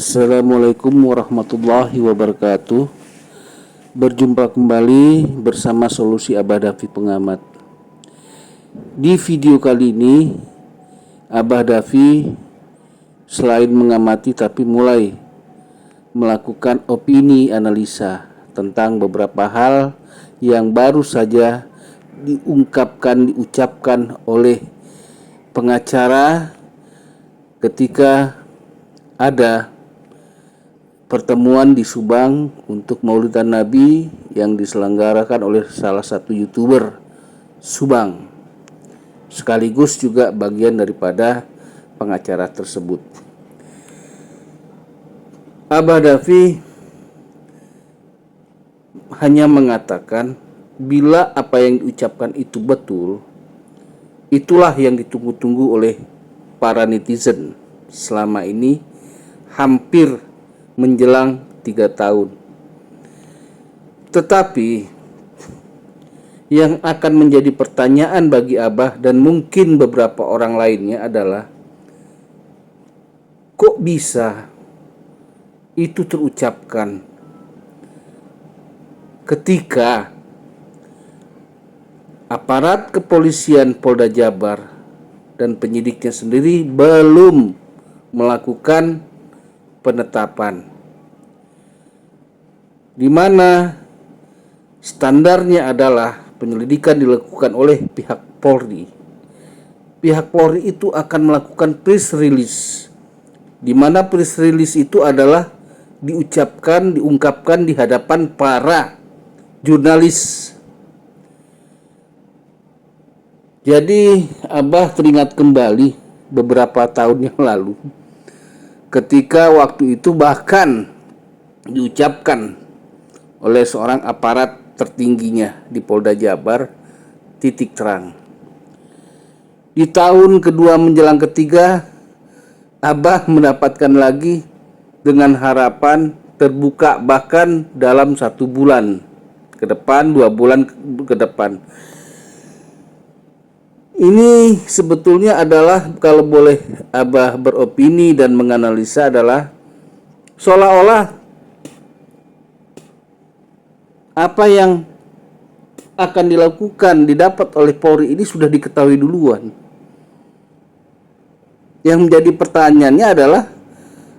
Assalamualaikum warahmatullahi wabarakatuh. Berjumpa kembali bersama Solusi Abah Dafi Pengamat. Di video kali ini Abah Dafi selain mengamati tapi mulai melakukan opini analisa tentang beberapa hal yang baru saja diucapkan oleh pengacara ketika ada pertemuan di Subang untuk Maulidan Nabi yang diselenggarakan oleh salah satu YouTuber Subang, sekaligus juga bagian daripada pengacara tersebut. Abah Dafi hanya mengatakan bila apa yang diucapkan itu betul, itulah yang ditunggu-tunggu oleh para netizen selama ini hampir menjelang 3 tahun. Tetapi yang akan menjadi pertanyaan bagi Abah dan mungkin beberapa orang lainnya adalah, kok bisa itu terucapkan ketika aparat kepolisian Polda Jabar dan penyidiknya sendiri belum melakukan penetapan, di mana standarnya adalah penyelidikan dilakukan oleh pihak Polri. Pihak Polri itu akan melakukan press release, di mana press release itu adalah diungkapkan di hadapan para jurnalis. Jadi Abah teringat kembali beberapa tahun yang lalu, ketika waktu itu bahkan diucapkan oleh seorang aparat tertingginya di Polda Jabar, titik terang. Di tahun kedua menjelang ketiga, Abah mendapatkan lagi dengan harapan terbuka bahkan dalam 1 bulan ke depan, 2 bulan ke depan. Ini sebetulnya adalah, kalau boleh Abah beropini dan menganalisa, adalah seolah-olah apa yang akan didapat oleh Polri ini sudah diketahui duluan. Yang menjadi pertanyaannya adalah,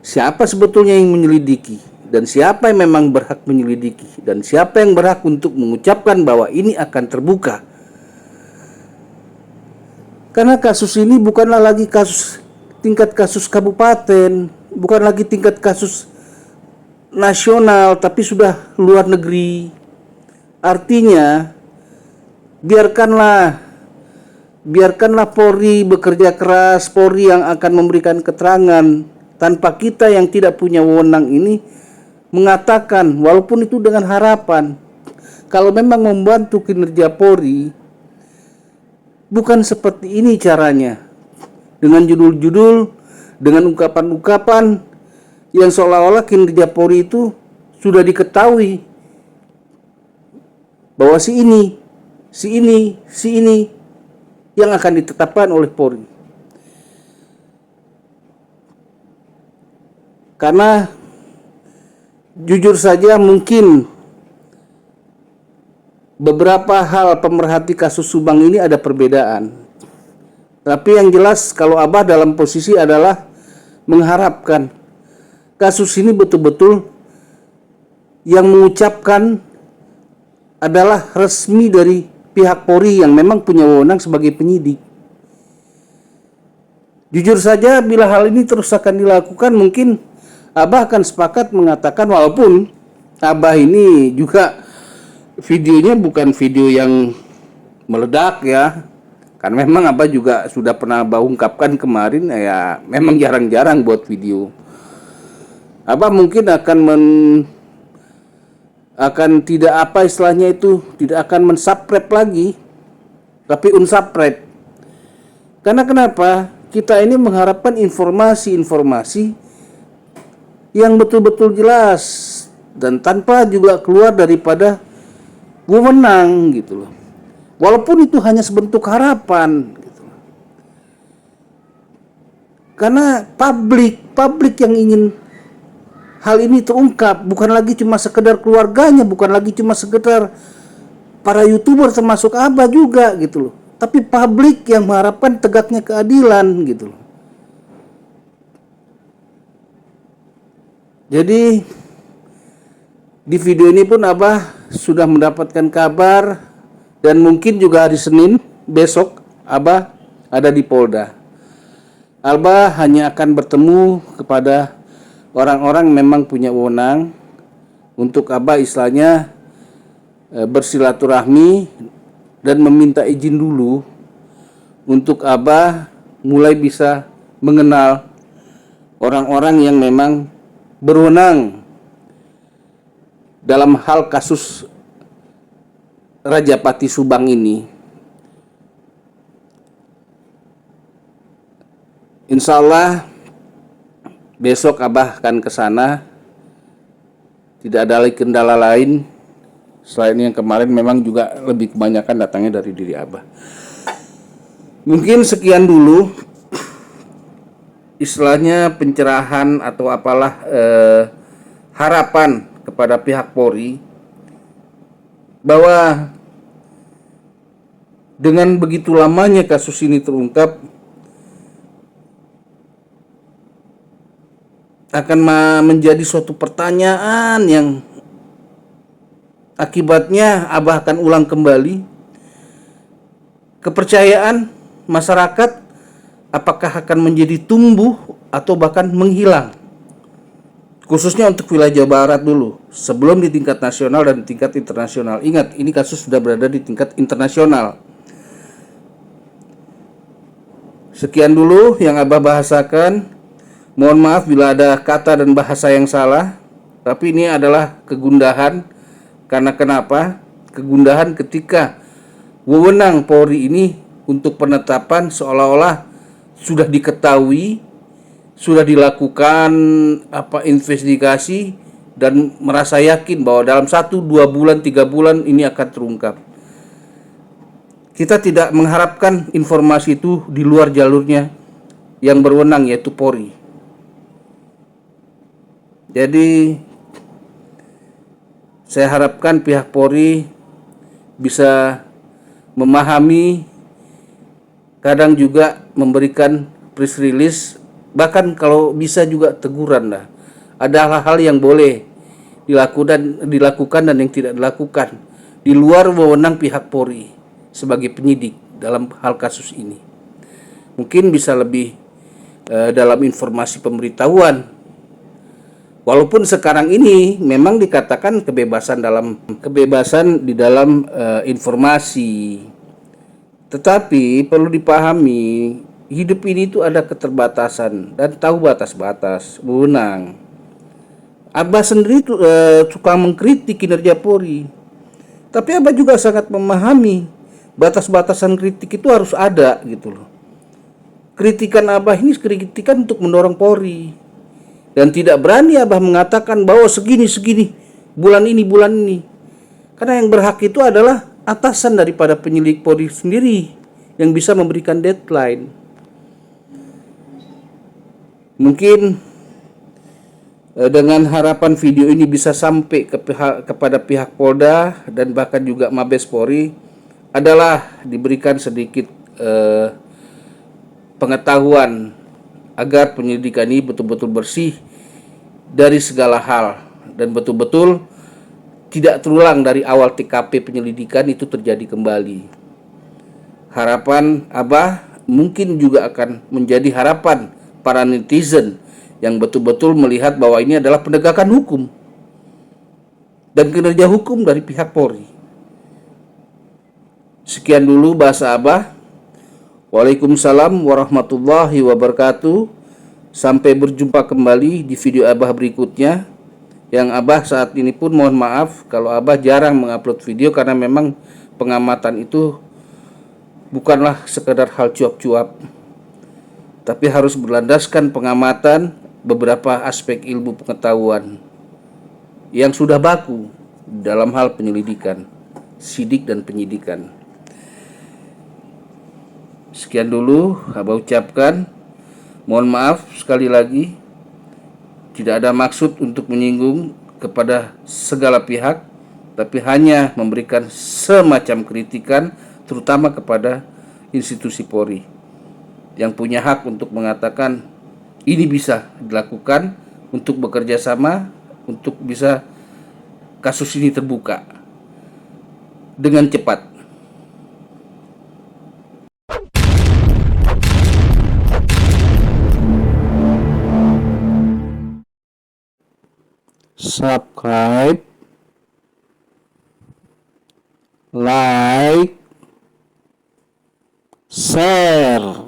siapa sebetulnya yang menyelidiki, dan siapa yang memang berhak menyelidiki, dan siapa yang berhak untuk mengucapkan bahwa ini akan terbuka. Karena kasus ini bukanlah lagi tingkat kasus kabupaten, bukan lagi tingkat kasus nasional, tapi sudah luar negeri. Artinya biarkanlah Polri bekerja keras, Polri yang akan memberikan keterangan, tanpa kita yang tidak punya wewenang ini mengatakan, walaupun itu dengan harapan, kalau memang membantu kinerja Polri, bukan seperti ini caranya, dengan judul-judul, dengan ungkapan-ungkapan yang seolah-olah kinerja Polri itu sudah diketahui bahwa si ini yang akan ditetapkan oleh Polri. Karena jujur saja mungkin beberapa hal pemerhati kasus Subang ini ada perbedaan. Tapi yang jelas kalau Abah dalam posisi adalah mengharapkan kasus ini betul-betul yang mengucapkan adalah resmi dari pihak Polri yang memang punya wewenang sebagai penyidik. Jujur saja bila hal ini terus akan dilakukan, mungkin Abah akan sepakat mengatakan, walaupun Abah ini juga videonya bukan video yang meledak ya, kan memang Abah juga sudah pernah Abah ungkapkan kemarin ya, memang jarang-jarang buat video. Abah mungkin akan tidak apa istilahnya itu, tidak akan mensubscribe lagi, tapi unsubscribe. Karena kenapa? Kita ini mengharapkan informasi-informasi yang betul-betul jelas dan tanpa juga keluar daripada wewenang gitu loh. Walaupun itu hanya sebentuk harapan gitu. Karena publik yang ingin hal ini terungkap, bukan lagi cuma sekedar keluarganya, bukan lagi cuma sekedar para YouTuber termasuk Abah juga gitu loh, tapi publik yang mengharapkan tegaknya keadilan gitu loh. Jadi di video ini pun Abah sudah mendapatkan kabar, dan mungkin juga hari Senin besok Abah ada di Polda. Abah hanya akan bertemu kepada orang-orang memang punya wewenang untuk Abah istilahnya bersilaturahmi dan meminta izin dulu untuk Abah mulai bisa mengenal orang-orang yang memang berwenang dalam hal kasus Rajapati Subang ini. Insya Allah besok Abah akan ke sana. Tidak ada lagi kendala lain selain yang kemarin, memang juga lebih kebanyakan datangnya dari diri Abah. Mungkin sekian dulu istilahnya pencerahan atau apalah harapan kepada pihak Polri bahwa dengan begitu lamanya kasus ini terungkap akan menjadi suatu pertanyaan yang akibatnya Abah akan ulang kembali kepercayaan masyarakat, apakah akan menjadi tumbuh atau bahkan menghilang, khususnya untuk wilayah Jawa Barat dulu sebelum di tingkat nasional dan tingkat internasional. Ingat, ini kasus sudah berada di tingkat internasional. Sekian dulu yang Abah bahasakan. Mohon maaf bila ada kata dan bahasa yang salah, tapi ini adalah kegundahan. Karena kenapa? Kegundahan ketika wewenang Polri ini untuk penetapan seolah-olah sudah diketahui, sudah dilakukan investigasi, dan merasa yakin bahwa dalam 1, 2 bulan, 3 bulan ini akan terungkap. Kita tidak mengharapkan informasi itu di luar jalurnya yang berwenang, yaitu Polri. Jadi saya harapkan pihak Polri bisa memahami, kadang juga memberikan press release, bahkan kalau bisa juga teguran lah. Ada hal-hal yang boleh dilakukan dan yang tidak dilakukan di luar wewenang pihak Polri sebagai penyidik dalam hal kasus ini. Mungkin bisa lebih dalam informasi pemberitahuan. Walaupun sekarang ini memang dikatakan kebebasan di dalam informasi, tetapi perlu dipahami hidup ini itu ada keterbatasan dan tahu batas-batas wewenang. Abah sendiri suka mengkritik kinerja Polri, tapi Abah juga sangat memahami batas-batasan kritik itu harus ada gitu loh. Kritikan Abah ini kritikan untuk mendorong Polri. Dan tidak berani Abah mengatakan bahwa segini bulan ini. Karena yang berhak itu adalah atasan daripada penyelidik Polri sendiri yang bisa memberikan deadline. Mungkin dengan harapan video ini bisa sampai kepada pihak Polda dan bahkan juga Mabes Polri adalah diberikan sedikit pengetahuan agar penyelidikan ini betul-betul bersih dari segala hal dan betul-betul tidak terulang dari awal TKP penyelidikan itu terjadi kembali. Harapan Abah mungkin juga akan menjadi harapan para netizen yang betul-betul melihat bahwa ini adalah penegakan hukum dan kinerja hukum dari pihak Polri. Sekian dulu bahasa Abah. Waalaikumsalam warahmatullahi wabarakatuh. Sampai berjumpa kembali di video Abah berikutnya. Yang Abah saat ini pun mohon maaf kalau Abah jarang mengupload video, karena memang pengamatan itu bukanlah sekedar hal cuap-cuap, tapi harus berlandaskan pengamatan beberapa aspek ilmu pengetahuan yang sudah baku dalam hal penyelidikan, sidik dan penyidikan. Sekian dulu Abah ucapkan. Mohon maaf sekali lagi. Tidak ada maksud untuk menyinggung kepada segala pihak, tapi hanya memberikan semacam kritikan, terutama kepada institusi Polri yang punya hak untuk mengatakan ini bisa dilakukan, untuk bekerja sama, untuk bisa kasus ini terbuka dengan cepat. Subscribe, like, share.